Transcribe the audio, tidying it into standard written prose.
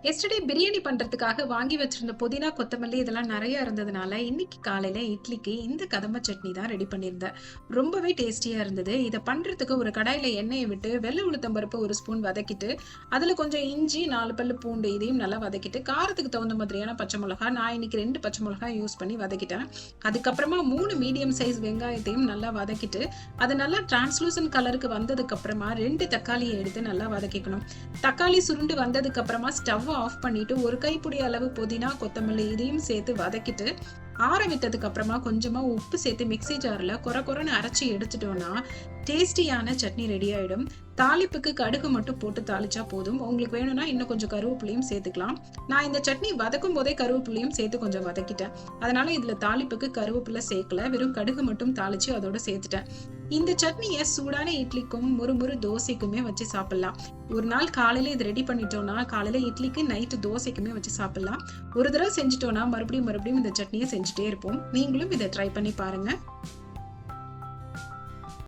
Yesterday biryani பண்றதுக்காக வாங்கி வச்சிருந்த புதினா, கொத்தமல்லி இதெல்லாம் நெறைய இருந்ததுனால, இன்னைக்கு காலையில இட்லிக்கு இந்த கதம்ப சட்னி தான் ரெடி பண்ணியிருந்தேன். ரொம்பவே டேஸ்டியா இருந்தது. இத பண்றதுக்கு ஒரு கடாயில எண்ணெய விட்டு, வெள்ள உளுத்தம் பருப்பு 1 ஸ்பூன் வதக்கிட்டு, அதுல கொஞ்சம் இஞ்சி, 4 பல்லு பூண்டு இதையும் நல்லா வதக்கிட்டு, காரத்துக்கு தகுந்த மாதிரியான பச்சை மிளகா, நான் இன்னைக்கு 2 பச்சை மிளகாய் யூஸ் பண்ணி வதக்கிட்டேன். அதுக்கப்புறமா 3 மீடியம் சைஸ் வெங்காயத்தையும் நல்லா வதக்கிட்டு, அது நல்லா டிரான்ஸ்லூசன்ட் கலருக்கு வந்ததுக்கு அப்புறமா 2 தக்காளிய எடுத்து நல்லா வதக்கிக்கணும். தக்காளி சுருண்டு வந்ததுக்கு அப்புறமா ஸ்டவ் ஆஃப் பண்ணிட்டு ஒரு கைப்பிடி அளவு புதினா, கொத்தமல்லி இதையும் சேர்த்து வதக்கிட்டு, ஆற விட்டதுக்கு அப்புறமா கொஞ்சமா உப்பு சேர்த்து மிக்ஸி ஜார்ல கொர கொரன்னு அரைச்சு எடுத்துட்டோம்னா, டேஸ்டியான சட்னி ரெடி ஆயிடும். தாளிப்புக்கு கடுகு மட்டும் போட்டு தாளிச்சா போதும். உங்களுக்கு வேணும்னா இன்னும் கொஞ்சம் கருவேப்பிலையும் சேர்த்துக்கலாம். நான் இந்த சட்னி வதக்கும் போதே கருவேப்பிலையும் சேர்த்து கொஞ்சம் வதக்கிட்டேன். அதனால இதுல தாளிப்புக்கு கருவேப்பிலை சேர்க்கல. வெறும் கடுகு மட்டும் தாளிச்சு அதோட சேர்த்துட்டேன். இந்த சட்னிய சூடான இட்லிக்கும் முறுமுறு தோசைக்குமே வச்சு சாப்பிடலாம். ஒரு நாள் காலையில இது ரெடி பண்ணிட்டோம்னா, காலையில இட்லிக்கு நைட்டு தோசைக்குமே வச்சு சாப்பிடலாம். ஒரு தடவை செஞ்சுட்டோம்னா மறுபடியும் மறுபடியும் இந்த சட்னியை செஞ்சுட்டே இருப்போம். நீங்களும் இதை ட்ரை பண்ணி பாருங்க.